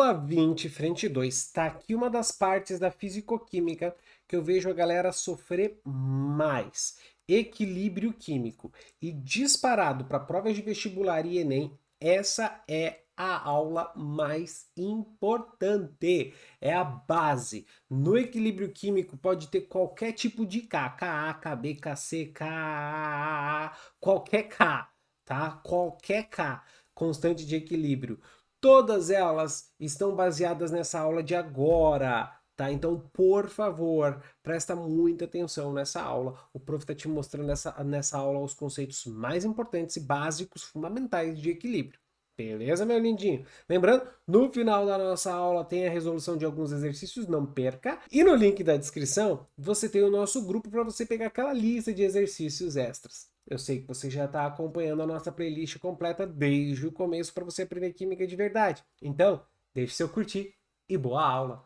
Aula 20, frente 2. Está aqui uma das partes da fisicoquímica que eu vejo a galera sofrer mais. Equilíbrio químico. E disparado para provas de vestibular e Enem, essa é a aula mais importante. É a base. No equilíbrio químico pode ter qualquer tipo de K. Ka, Kb, Kc, Ka, qualquer K, tá? Qualquer K. Constante de equilíbrio. Todas elas estão baseadas nessa aula de agora, tá? Então, por favor, presta muita atenção nessa aula. O prof está te mostrando nessa aula os conceitos mais importantes e básicos, fundamentais de equilíbrio. Beleza, meu lindinho? Lembrando, no final da nossa aula tem a resolução de alguns exercícios, não perca. E no link da descrição, você tem o nosso grupo para você pegar aquela lista de exercícios extras. Eu sei que você já está acompanhando a nossa playlist completa desde o começo para você aprender química de verdade. Então, deixe seu curtir e boa aula!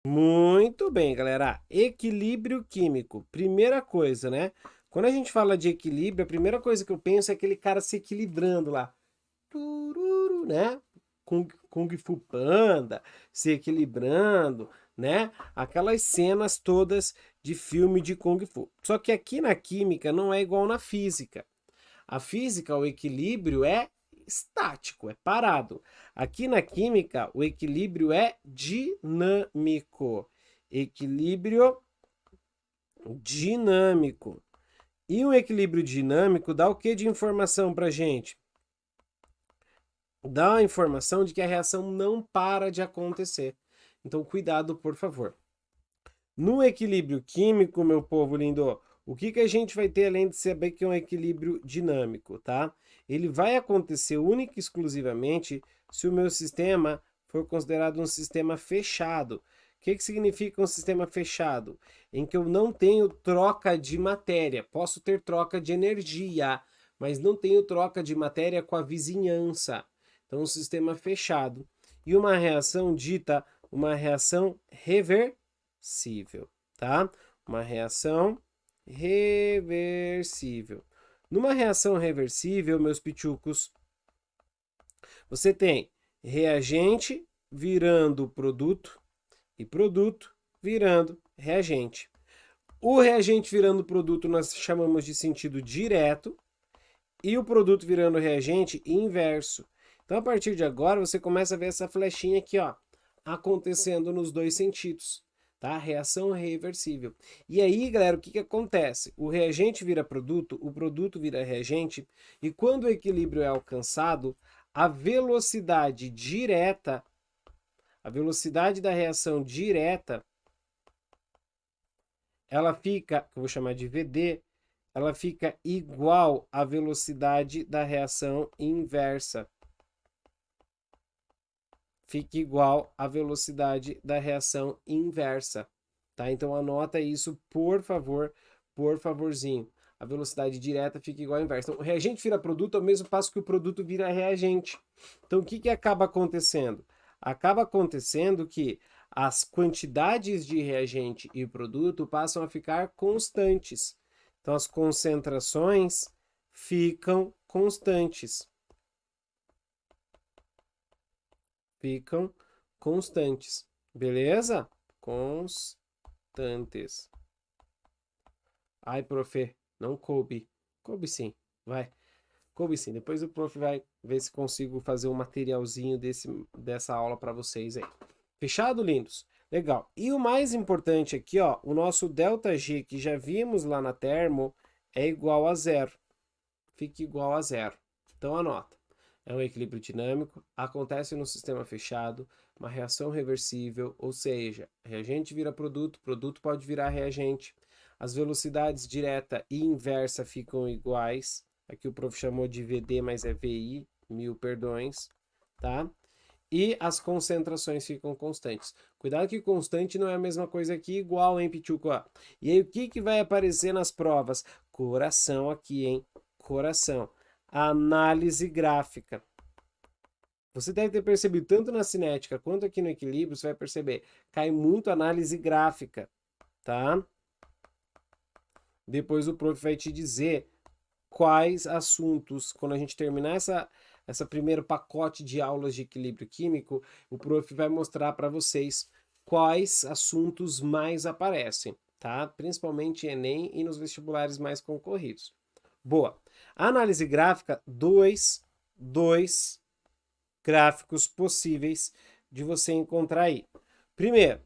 Muito bem, galera. Equilíbrio químico. Primeira coisa, né? Quando a gente fala de equilíbrio, a primeira coisa que eu penso é aquele cara se equilibrando lá. Tururu, né? Kung Fu Panda, se equilibrando, né? Aquelas cenas todas de filme de Kung Fu. Só que aqui na química não é igual na física. A física, o equilíbrio é estático, é parado. Aqui na química, o equilíbrio é dinâmico. Equilíbrio dinâmico. E um equilíbrio dinâmico dá o que de informação para gente? Dá a informação de que a reação não para de acontecer. Então, cuidado, por favor. No equilíbrio químico, meu povo lindo, o que a gente vai ter além de saber que é um equilíbrio dinâmico, tá? Ele vai acontecer única e exclusivamente se o meu sistema for considerado um sistema fechado. O que significa um sistema fechado? Em que eu não tenho troca de matéria. Posso ter troca de energia, mas não tenho troca de matéria com a vizinhança. Então, um sistema fechado. E uma reação dita uma reação reversível, tá? Uma reação reversível. Numa reação reversível, meus pichucos, você tem reagente virando produto e produto virando reagente. O reagente virando produto nós chamamos de sentido direto e o produto virando reagente inverso. Então, a partir de agora, você começa a ver essa flechinha aqui, ó, acontecendo nos dois sentidos, tá? Reação reversível. E aí, galera, o que acontece? O reagente vira produto, o produto vira reagente, e quando o equilíbrio é alcançado, a velocidade direta, a velocidade da reação direta, ela fica, que eu vou chamar de VD, ela fica igual à velocidade da reação inversa. Fica igual à velocidade da reação inversa, tá? Então anota isso, por favor, por favorzinho. A velocidade direta fica igual à inversa. Então, o reagente vira produto ao mesmo passo que o produto vira reagente. Então, o que acaba acontecendo? Acaba acontecendo que as quantidades de reagente e produto passam a ficar constantes. Então, as concentrações ficam constantes. Ficam constantes, beleza? Constantes. Ai, prof, não coube. Coube sim, vai. Coube sim. Depois o prof vai ver se consigo fazer um materialzinho dessa aula para vocês aí. Fechado, lindos? Legal. E o mais importante aqui, ó, o nosso ΔG, que já vimos lá na termo, é igual a zero. Fica igual a zero. Então anota. É um equilíbrio dinâmico, acontece no sistema fechado, uma reação reversível, ou seja, reagente vira produto, produto pode virar reagente. As velocidades direta e inversa ficam iguais. Aqui o prof chamou de VD, mas é VI, mil perdões, tá? E as concentrações ficam constantes. Cuidado que constante não é a mesma coisa que igual, hein, Pichuco? E aí o que vai aparecer nas provas? Coração aqui, hein? Coração. Análise gráfica. Você deve ter percebido tanto na cinética quanto aqui no equilíbrio, você vai perceber, cai muito análise gráfica, tá? Depois o prof vai te dizer quais assuntos, quando a gente terminar esse primeiro pacote de aulas de equilíbrio químico, o prof vai mostrar para vocês quais assuntos mais aparecem, tá? Principalmente em Enem e nos vestibulares mais concorridos. Boa. Análise gráfica, dois gráficos possíveis de você encontrar aí. Primeiro,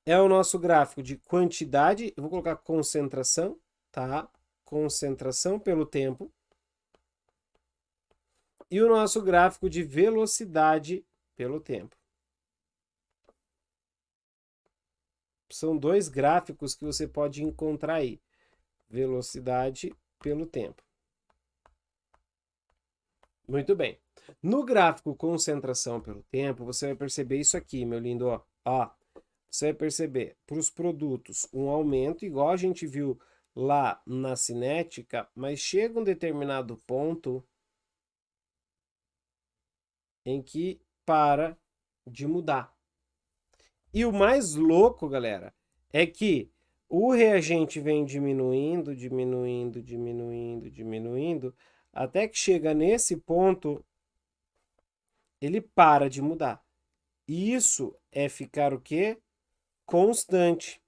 é o nosso gráfico de quantidade, eu vou colocar concentração, tá? Concentração pelo tempo. E o nosso gráfico de velocidade pelo tempo. São dois gráficos que você pode encontrar aí. Velocidade pelo tempo. Muito bem. No gráfico concentração pelo tempo, você vai perceber isso aqui, meu lindo. Ó, você vai perceber para os produtos um aumento, igual a gente viu lá na cinética, mas chega um determinado ponto em que para de mudar. E o mais louco, galera, é que o reagente vem diminuindo, diminuindo, diminuindo, diminuindo, até que chega nesse ponto, ele para de mudar. Isso é ficar o quê? Constante.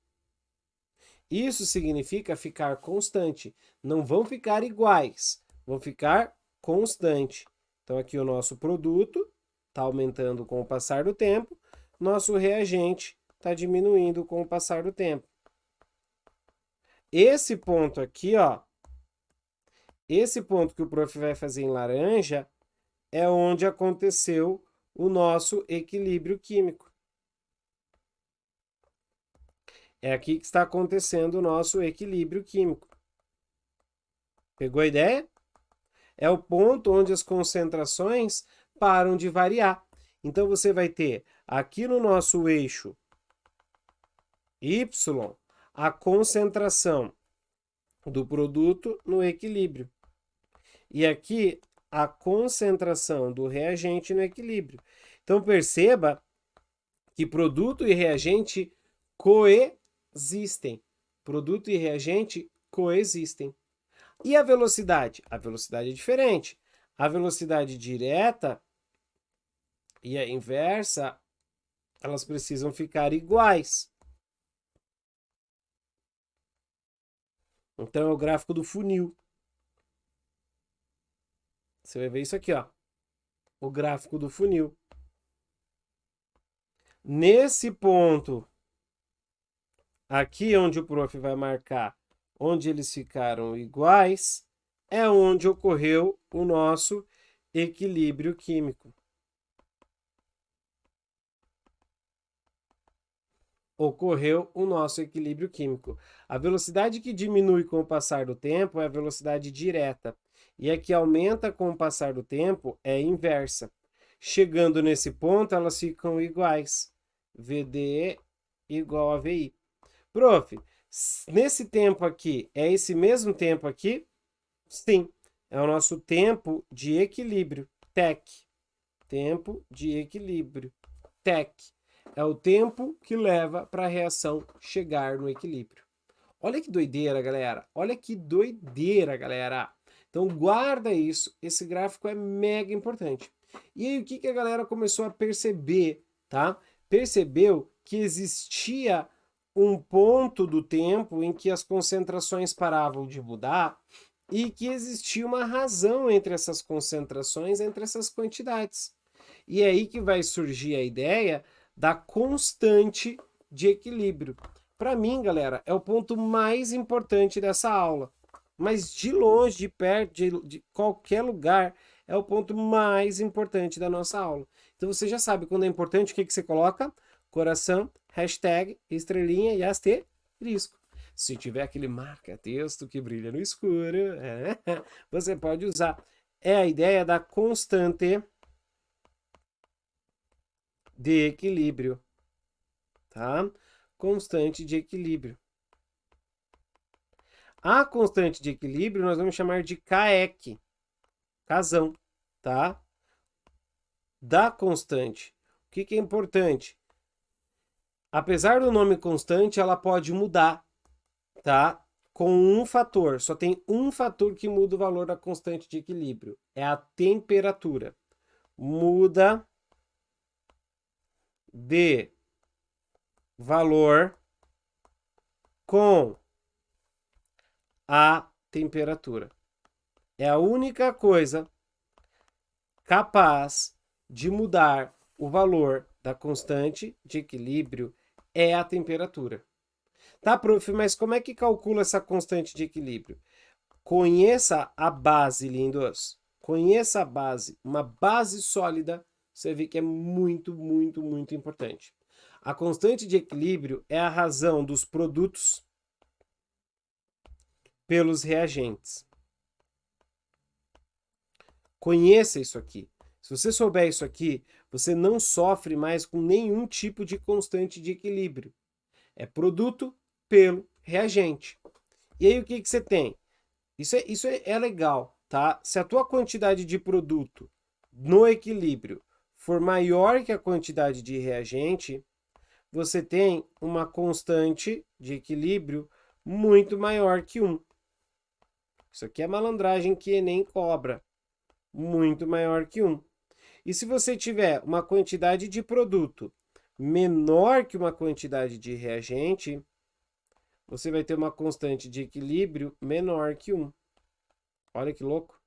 Isso significa ficar constante. Não vão ficar iguais, vão ficar constante. Então aqui o nosso produto está aumentando com o passar do tempo, nosso reagente está diminuindo com o passar do tempo. Esse ponto aqui, ó, esse ponto que o prof vai fazer em laranja é onde aconteceu o nosso equilíbrio químico. É aqui que está acontecendo o nosso equilíbrio químico. Pegou a ideia? É o ponto onde as concentrações param de variar. Então você vai ter aqui no nosso eixo Y a concentração do produto no equilíbrio. E aqui a concentração do reagente no equilíbrio. Então perceba que produto e reagente coexistem. Produto e reagente coexistem. E a velocidade? A velocidade é diferente. A velocidade direta e a inversa, elas precisam ficar iguais. Então é o gráfico do funil. Você vai ver isso aqui, ó. O gráfico do funil. Nesse ponto, aqui onde o prof vai marcar onde eles ficaram iguais, é onde ocorreu o nosso equilíbrio químico. Ocorreu o nosso equilíbrio químico. A velocidade que diminui com o passar do tempo é a velocidade direta, e a que aumenta com o passar do tempo é inversa. Chegando nesse ponto, elas ficam iguais. VDE igual a VI. Prof, nesse tempo aqui, é esse mesmo tempo aqui? Sim, é o nosso tempo de equilíbrio, TEC. Tempo de equilíbrio, TEC. É o tempo que leva para a reação chegar no equilíbrio. Olha que doideira, galera. Olha que doideira, galera. Então guarda isso. Esse gráfico é mega importante. E aí o que a galera começou a perceber, tá? Percebeu que existia um ponto do tempo em que as concentrações paravam de mudar e que existia uma razão entre essas concentrações, entre essas quantidades. E é aí que vai surgir a ideia da constante de equilíbrio. Para mim, galera, é o ponto mais importante dessa aula. Mas de longe, de perto, de qualquer lugar, é o ponto mais importante da nossa aula. Então você já sabe quando é importante, o que você coloca? Coração, hashtag, estrelinha e asterisco. Se tiver aquele marca-texto que brilha no escuro, você pode usar. É a ideia da constante de equilíbrio, tá? Constante de equilíbrio. A constante de equilíbrio nós vamos chamar de KEC, casão, tá? Da constante. O que é importante? Apesar do nome constante, ela pode mudar, tá? com um fator. Só tem um fator que muda o valor da constante de equilíbrio. É a temperatura. Muda de valor com a temperatura. É a única coisa capaz de mudar o valor da constante de equilíbrio é a temperatura. Tá, prof, mas como é que calcula essa constante de equilíbrio? Conheça a base, lindos. Conheça a base. Uma base sólida, você vê que é muito, muito, muito importante. A constante de equilíbrio é a razão dos produtos pelos reagentes. Conheça isso aqui. Se você souber isso aqui, você não sofre mais com nenhum tipo de constante de equilíbrio. É produto pelo reagente. E aí o que você tem? Isso é legal, tá? Se a tua quantidade de produto no equilíbrio for maior que a quantidade de reagente, você tem uma constante de equilíbrio muito maior que 1. Isso aqui é malandragem que Enem cobra. Muito maior que 1. E se você tiver uma quantidade de produto menor que uma quantidade de reagente, você vai ter uma constante de equilíbrio menor que 1. Olha que louco.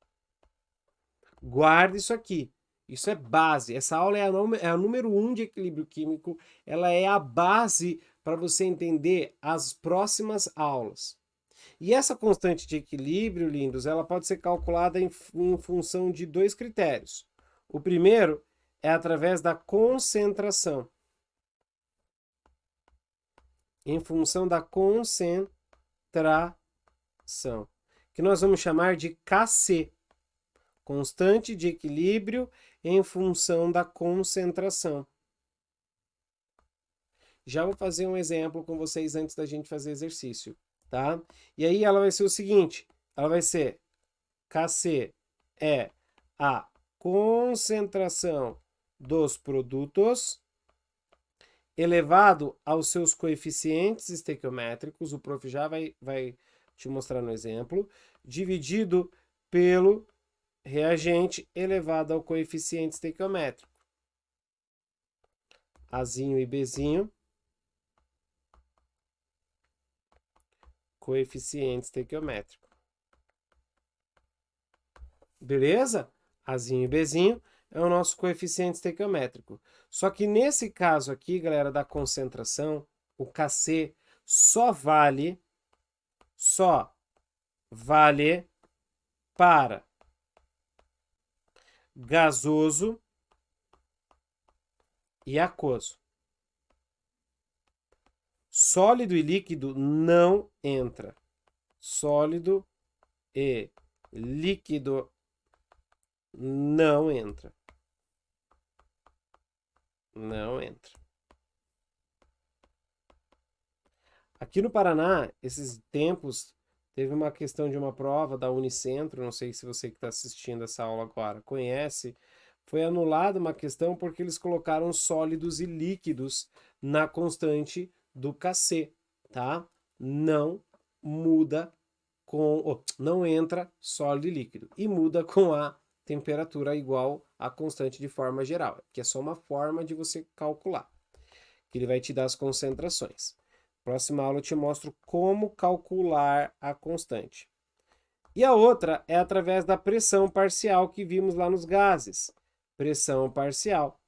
Guarda isso aqui. Isso é base. Essa aula é a número 1 de equilíbrio químico. Ela é a base para você entender as próximas aulas. E essa constante de equilíbrio, lindos, ela pode ser calculada em função de 2 critérios. O primeiro é através da concentração. Em função da concentração, que nós vamos chamar de Kc, constante de equilíbrio em função da concentração. Já vou fazer um exemplo com vocês antes da gente fazer exercício, tá? E aí ela vai ser o seguinte, ela vai ser Kc é a concentração dos produtos elevado aos seus coeficientes estequiométricos, o prof já vai te mostrar no exemplo, dividido pelo reagente elevado ao coeficiente estequiométrico. Azinho e Bzinho, coeficiente estequiométrico. Beleza? Azinho e Bzinho é o nosso coeficiente estequiométrico. Só que nesse caso aqui, galera, da concentração, o Kc só vale para gasoso e aquoso. Sólido e líquido não entra. Sólido e líquido não entra. Não entra. Aqui no Paraná, esses tempos, teve uma questão de uma prova da Unicentro, não sei se você que está assistindo essa aula agora conhece, foi anulada uma questão porque eles colocaram sólidos e líquidos na constante do Kc, tá? Não muda não entra sólido e líquido e muda com a temperatura igual à constante de forma geral, que é só uma forma de você calcular, que ele vai te dar as concentrações. Próxima aula eu te mostro como calcular a constante. E a outra é através da pressão parcial que vimos lá nos gases. Pressão parcial.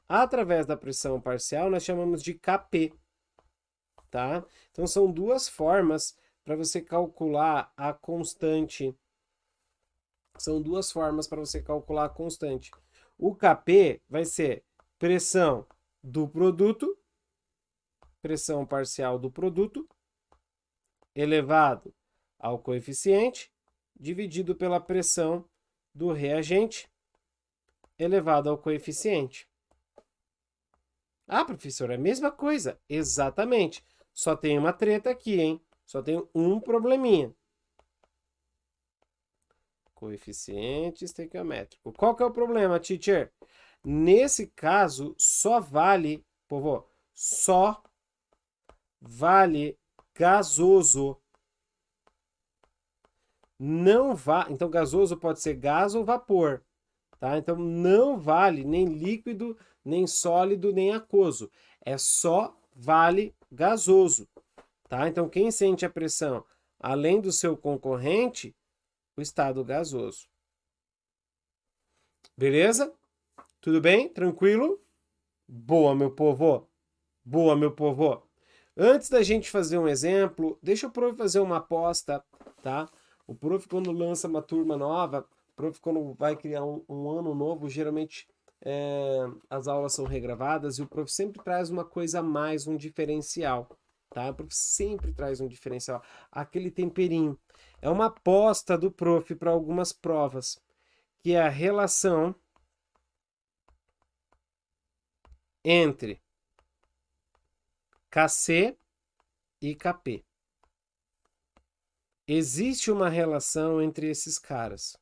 Através da pressão parcial nós chamamos de Kp, tá? Então são duas formas para você calcular a constante. São duas formas para você calcular a constante. O Kp vai ser pressão do produto, pressão parcial do produto, elevado ao coeficiente, dividido pela pressão do reagente, elevado ao coeficiente. Ah, professor, é a mesma coisa. Exatamente. Só tem uma treta aqui, hein? Só tem um probleminha. Coeficiente estequiométrico. Qual que é o problema, teacher? Nesse caso, só vale gasoso. Não vale. Então, gasoso pode ser gás ou vapor. Tá? Então, não vale nem líquido, nem sólido, nem aquoso. É só vale gasoso. Tá? Então, quem sente a pressão além do seu concorrente, o estado gasoso. Beleza? Tudo bem? Tranquilo? Boa, meu povo. Boa, meu povo. Antes da gente fazer um exemplo, deixa o prof fazer uma aposta, tá? O prof, quando lança uma turma nova, o prof, quando vai criar um ano novo, geralmente as aulas são regravadas e o prof sempre traz uma coisa a mais, um diferencial, tá? O prof sempre traz um diferencial, aquele temperinho. É uma aposta do prof para algumas provas, que é a relação entre KC e KP. Existe uma relação entre esses caras,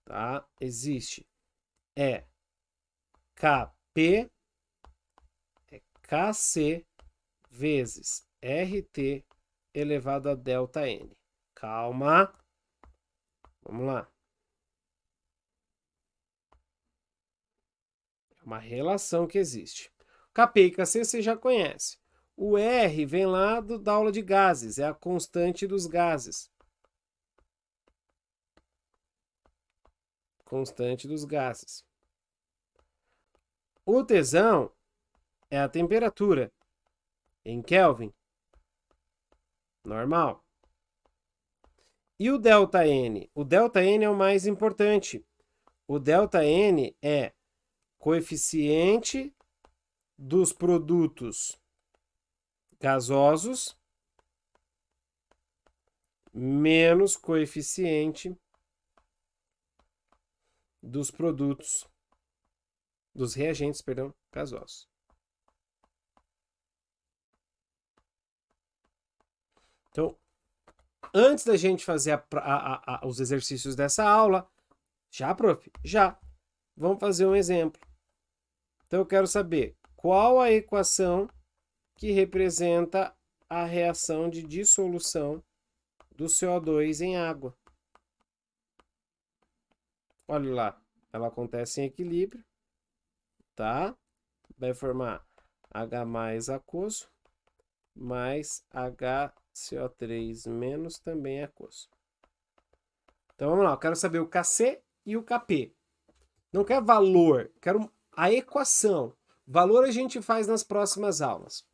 tá? Existe. É KP é KC vezes RT elevado a delta N. Calma. Vamos lá. É uma relação que existe. KP e KC você já conhece. O R vem lá da aula de gases, é a constante dos gases. Constante dos gases. O tesão é a temperatura em Kelvin. Normal. E o ΔN? O ΔN é o mais importante. O ΔN é coeficiente dos produtos gasosos menos coeficiente dos produtos, dos reagentes, perdão, gasosos. Então, antes da gente fazer os exercícios dessa aula, já, prof? Já. Vamos fazer um exemplo. Então, eu quero saber qual a equação que representa a reação de dissolução do CO2 em água. Olha lá, ela acontece em equilíbrio, tá? Vai formar H mais aquoso mais HCO3 menos também aquoso. Então vamos lá, eu quero saber o KC e o KP. Não quero valor, quero a equação. Valor a gente faz nas próximas aulas.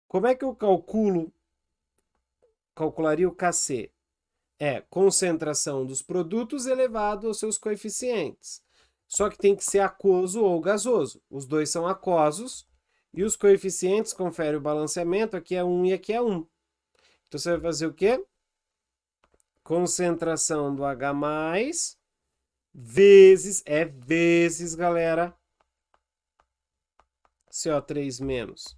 Como é que eu calcularia o KC? É concentração dos produtos elevado aos seus coeficientes. Só que tem que ser aquoso ou gasoso. Os dois são aquosos e os coeficientes conferem o balanceamento. Aqui é 1 e aqui é 1. Então você vai fazer o quê? Concentração do H+, vezes, galera, CO3-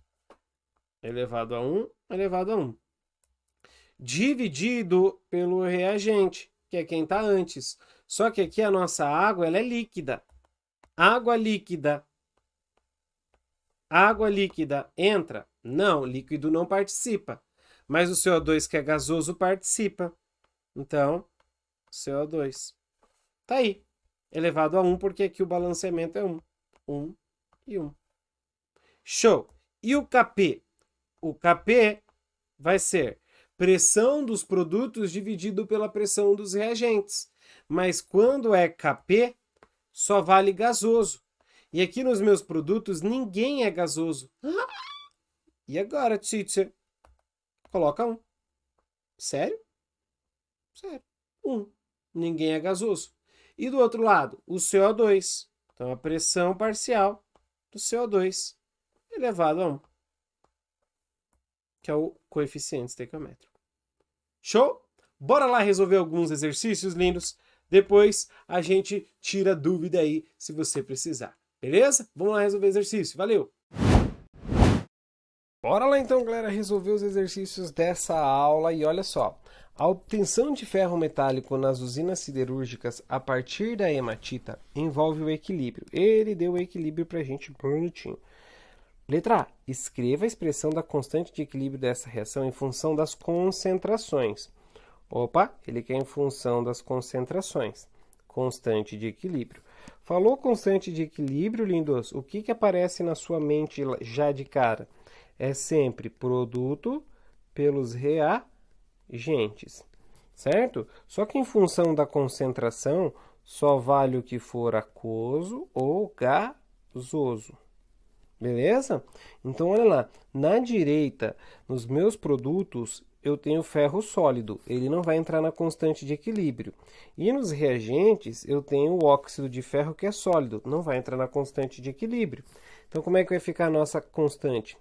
elevado a 1, elevado a 1. Dividido pelo reagente, que é quem está antes. Só que aqui a nossa água ela é líquida. Água líquida. Água líquida entra? Não, líquido não participa. Mas o CO2 que é gasoso participa. Então, CO2. Tá aí. Elevado a 1, porque aqui o balanceamento é 1. 1 e 1. Show! E o KP? O KP vai ser pressão dos produtos dividido pela pressão dos reagentes. Mas quando é KP, só vale gasoso. E aqui nos meus produtos, ninguém é gasoso. E agora, teacher? Coloca 1. Sério? Sério. 1. Ninguém é gasoso. E do outro lado, o CO2. Então, a pressão parcial do CO2 elevado a 1. Que é o coeficiente estequiométrico. Show? Bora lá resolver alguns exercícios lindos. Depois a gente tira dúvida aí se você precisar. Beleza? Vamos lá resolver exercício. Valeu! Bora lá então, galera, resolver os exercícios dessa aula. E olha só, a obtenção de ferro metálico nas usinas siderúrgicas a partir da hematita envolve o equilíbrio. Ele deu o equilíbrio pra gente bonitinho. Letra A. Escreva a expressão da constante de equilíbrio dessa reação em função das concentrações. Opa, ele quer em função das concentrações. Constante de equilíbrio. Falou constante de equilíbrio, lindos? O que aparece na sua mente já de cara? É sempre produto pelos reagentes, certo? Só que em função da concentração, só vale o que for aquoso ou gasoso. Beleza? Então, olha lá. Na direita, nos meus produtos, eu tenho ferro sólido. Ele não vai entrar na constante de equilíbrio. E nos reagentes, eu tenho o óxido de ferro, que é sólido. Não vai entrar na constante de equilíbrio. Então, como é que vai ficar a nossa constante?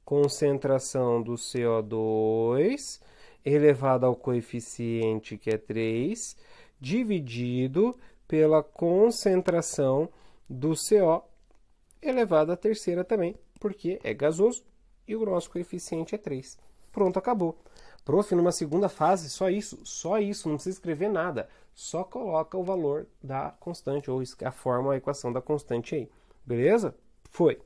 Concentração do CO2 elevado ao coeficiente, que é 3, dividido pela concentração do CO elevado à terceira também, porque é gasoso e o nosso coeficiente é 3. Pronto, acabou. Prof, numa segunda fase, só isso, não precisa escrever nada. Só coloca o valor da constante, ou a fórmula, a equação da constante aí. Beleza? Foi.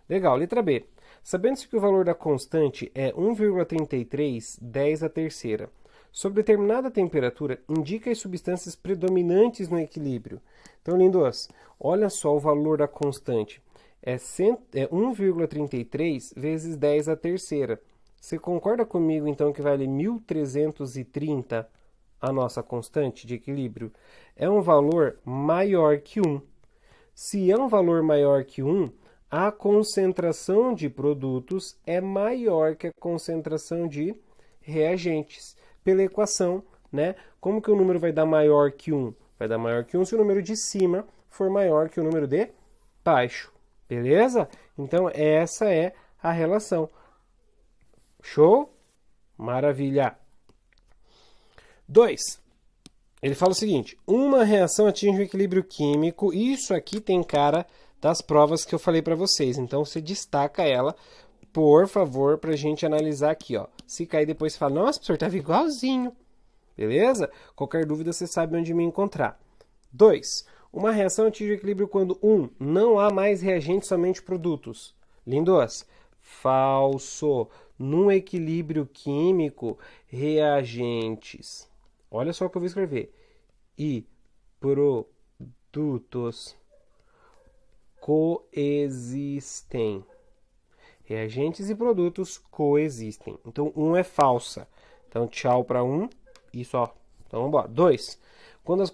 Legal, letra B. Sabendo-se que o valor da constante é 1,33, 10 à terceira, sob determinada temperatura, indica as substâncias predominantes no equilíbrio. Então, lindos, olha só o valor da constante. É 1,33 vezes 10 à terceira. Você concorda comigo, então, que vale 1.330 a nossa constante de equilíbrio? É um valor maior que 1. Se é um valor maior que 1, a concentração de produtos é maior que a concentração de reagentes. Pela equação, né? Como que o número vai dar maior que 1? Vai dar maior que 1 se o número de cima for maior que o número de baixo. Beleza? Então, essa é a relação. Show? Maravilha! 2. Ele fala o seguinte: uma reação atinge o equilíbrio químico. Isso aqui tem cara das provas que eu falei para vocês. Então, você destaca ela, por favor, para a gente analisar aqui. Ó. Se cair depois, você fala: nossa, professor, estava igualzinho. Beleza? Qualquer dúvida, você sabe onde me encontrar. 2. Uma reação atinge o equilíbrio quando 1. Não há mais reagentes, somente produtos. Lindos? Falso. Num equilíbrio químico, reagentes. Olha só o que eu vou escrever. E produtos coexistem. Reagentes e produtos coexistem. Então, 1 é falsa. Então, tchau para 1. Isso, ó. Então, vamos embora. 2. Quando as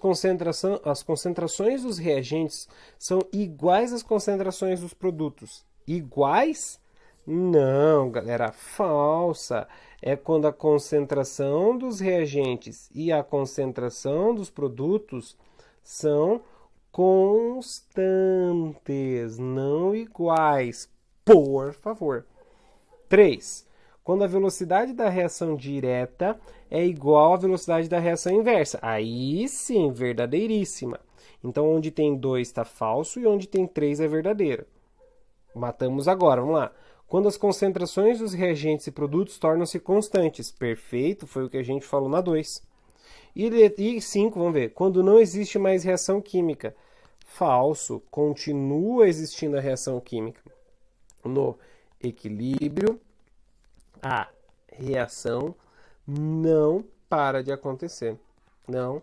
concentrações dos reagentes são iguais às concentrações dos produtos. Iguais? Não, galera. Falsa. É quando a concentração dos reagentes e a concentração dos produtos são constantes, não iguais. Por favor. 3. Quando a velocidade da reação direta é igual à velocidade da reação inversa. Aí sim, verdadeiríssima. Então, onde tem 2 está falso e onde tem 3 é verdadeiro. Matamos agora, vamos lá. Quando as concentrações dos reagentes e produtos tornam-se constantes. Perfeito, foi o que a gente falou na 2. E 5, vamos ver. Quando não existe mais reação química. Falso, continua existindo a reação química. No equilíbrio, a reação não para de acontecer. Não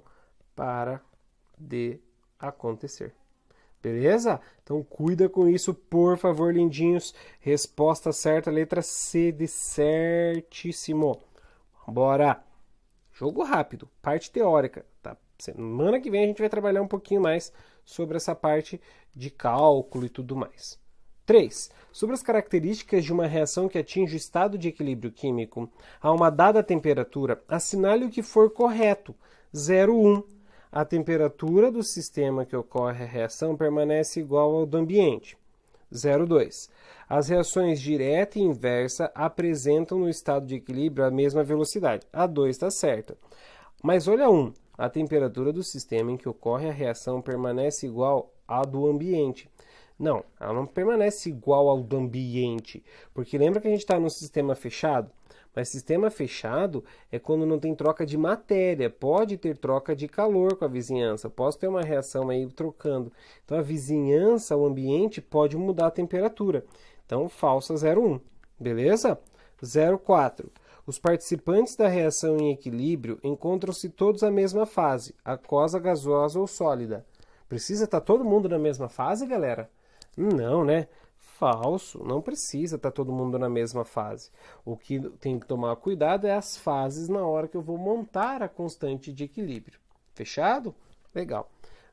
para de acontecer. Beleza? Então cuida com isso, por favor, lindinhos. Resposta certa, letra C de certíssimo. Bora! Jogo rápido, parte teórica. Tá? Semana que vem a gente vai trabalhar um pouquinho mais sobre essa parte de cálculo e tudo mais. 3. Sobre as características de uma reação que atinge o estado de equilíbrio químico a uma dada temperatura, assinale o que for correto. 0,1. A temperatura do sistema que ocorre a reação permanece igual ao do ambiente. 0,2. As reações direta e inversa apresentam no estado de equilíbrio a mesma velocidade. A 2 está certa. Mas olha 1. A temperatura do sistema em que ocorre a reação permanece igual à do ambiente. Não, ela não permanece igual ao do ambiente, porque lembra que a gente está no sistema fechado? Mas sistema fechado é quando não tem troca de matéria, pode ter troca de calor com a vizinhança, posso ter uma reação aí trocando. Então a vizinhança, o ambiente pode mudar a temperatura. Então falsa 0,1, beleza? 0,4. Os participantes da reação em equilíbrio encontram-se todos na mesma fase, aquosa, gasosa ou sólida. Precisa estar todo mundo na mesma fase, galera? Não, né? Falso, não precisa estar todo mundo na mesma fase. O que tem que tomar cuidado é as fases na hora que eu vou montar a constante de equilíbrio. Fechado? Legal.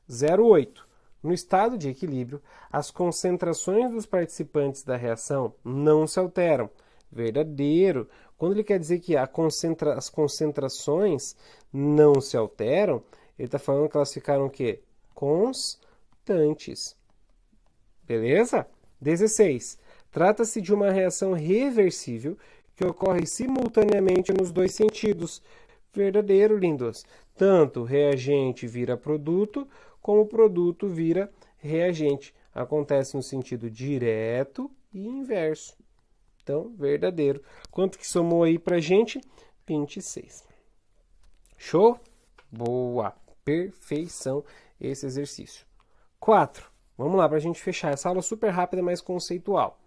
0,8. No estado de equilíbrio, as concentrações dos participantes da reação não se alteram. Verdadeiro. Quando ele quer dizer que as concentrações não se alteram, ele está falando que elas ficaram o quê? Constantes. Beleza? 16. Trata-se de uma reação reversível que ocorre simultaneamente nos dois sentidos. Verdadeiro, lindos. Tanto reagente vira produto, como produto vira reagente. Acontece no sentido direto e inverso. Então, verdadeiro. Quanto que somou aí pra gente? 26. Show? Boa! Perfeição esse exercício. 4. Vamos lá para a gente fechar essa aula super rápida, mas conceitual.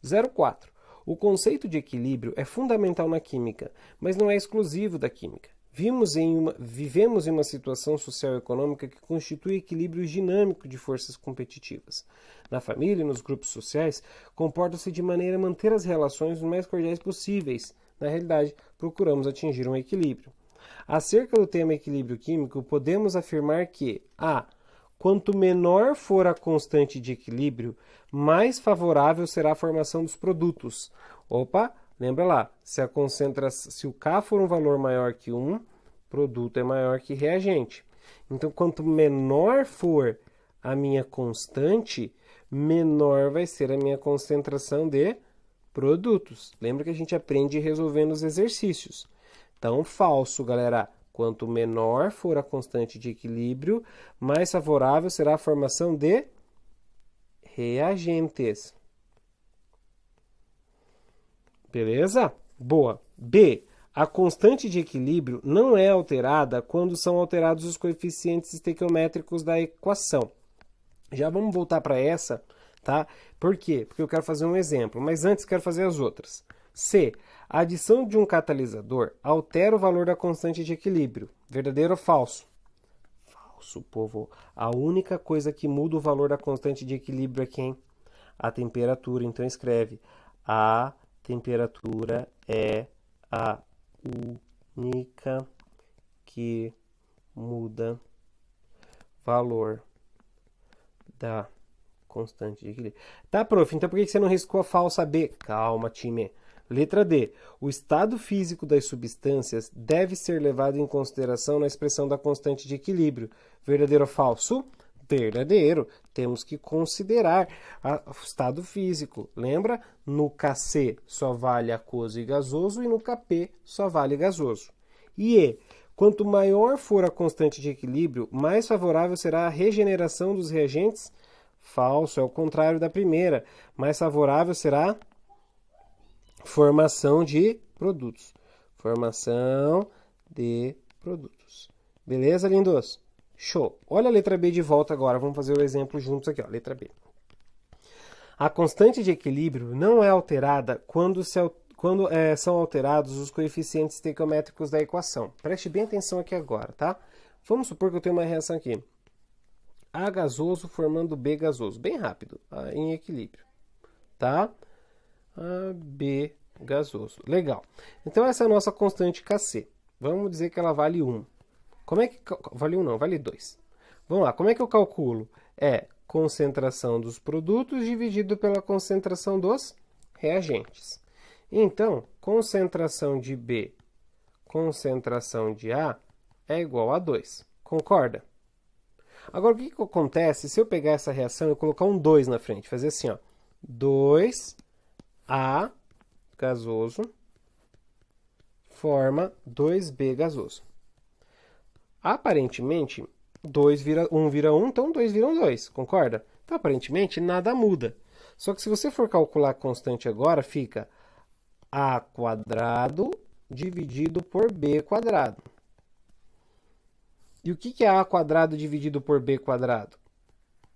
0,4. O conceito de equilíbrio é fundamental na química, mas não é exclusivo da química. Vivemos em uma situação social e econômica que constitui equilíbrio dinâmico de forças competitivas. Na família e nos grupos sociais, comportam-se de maneira a manter as relações o mais cordiais possíveis. Na realidade, procuramos atingir um equilíbrio. Acerca do tema equilíbrio químico, podemos afirmar que quanto menor for a constante de equilíbrio, mais favorável será a formação dos produtos. Opa, lembra lá, se o K for um valor maior que 1, produto é maior que reagente. Então, quanto menor for a minha constante, menor vai ser a minha concentração de produtos. Lembra que a gente aprende resolvendo os exercícios. Então, falso, galera. Quanto menor for a constante de equilíbrio, mais favorável será a formação de reagentes. Beleza? Boa. B. A constante de equilíbrio não é alterada quando são alterados os coeficientes estequiométricos da equação. Já vamos voltar para essa, tá? Por quê? Porque eu quero fazer um exemplo, mas antes quero fazer as outras. C. A adição de um catalisador altera o valor da constante de equilíbrio. Verdadeiro ou falso? Falso, povo. A única coisa que muda o valor da constante de equilíbrio é quem? A temperatura. Então escreve: a temperatura é a única que muda valor da constante de equilíbrio. Tá, prof, então por que você não riscou a falsa B? Calma, time. Letra D. O estado físico das substâncias deve ser levado em consideração na expressão da constante de equilíbrio. Verdadeiro ou falso? Verdadeiro. Temos que considerar o estado físico. Lembra? No Kc só vale aquoso e gasoso e no Kp só vale gasoso. E E. Quanto maior for a constante de equilíbrio, mais favorável será a regeneração dos reagentes? Falso. É o contrário da primeira. Mais favorável será formação de produtos. Formação de produtos. Beleza, lindos? Show. Olha a letra B de volta agora. Vamos fazer o exemplo juntos aqui, ó. Letra B. A constante de equilíbrio não é alterada quando são alterados os coeficientes estequiométricos da equação. Preste bem atenção aqui agora, tá? Vamos supor que eu tenho uma reação aqui. A gasoso formando B gasoso. Bem rápido, em equilíbrio. Tá? A, B, gasoso. Legal. Então, essa é a nossa constante Kc. Vamos dizer que ela vale 1. Como é que... Vale 1 não, vale 2. Vamos lá, como é que eu calculo? É concentração dos produtos dividido pela concentração dos reagentes. Então, concentração de B, concentração de A é igual a 2. Concorda? Agora, o que acontece se eu pegar essa reação e colocar um 2 na frente? Fazer assim, ó. 2A gasoso forma 2B gasoso. Aparentemente, 1 vira 1, então 2 viram 2, concorda? Então, aparentemente, nada muda. Só que se você for calcular a constante agora, fica A quadrado dividido por B quadrado. E o que é A quadrado dividido por B quadrado?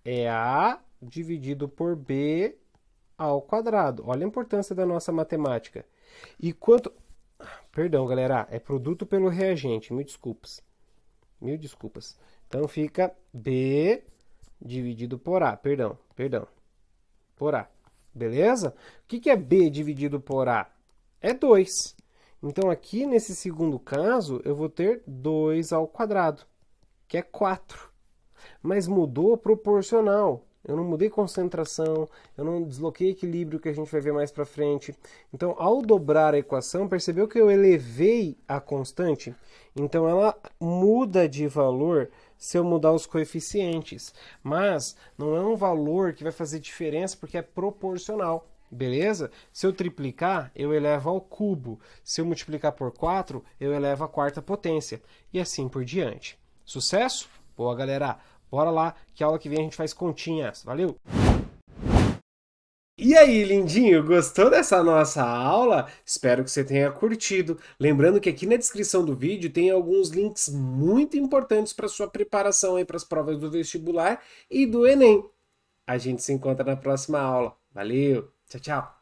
É A dividido por B ao quadrado. Olha a importância da nossa matemática. E quanto... Perdão, galera, é produto pelo reagente, mil desculpas. Mil desculpas. Então fica B dividido por A, perdão, por A. Beleza? O que é B dividido por A? É 2. Então aqui nesse segundo caso eu vou ter 2 ao quadrado, que é 4. Mas mudou proporcional. Eu não mudei concentração, eu não desloquei equilíbrio, que a gente vai ver mais para frente. Então, ao dobrar a equação, percebeu que eu elevei a constante? Então, ela muda de valor se eu mudar os coeficientes. Mas não é um valor que vai fazer diferença porque é proporcional. Beleza? Se eu triplicar, eu elevo ao cubo. Se eu multiplicar por 4, eu elevo à quarta potência. E assim por diante. Sucesso? Boa, galera! Bora lá, que aula que vem a gente faz continhas. Valeu! E aí, lindinho, gostou dessa nossa aula? Espero que você tenha curtido. Lembrando que aqui na descrição do vídeo tem alguns links muito importantes para sua preparação aí para as provas do vestibular e do Enem. A gente se encontra na próxima aula. Valeu, tchau, tchau!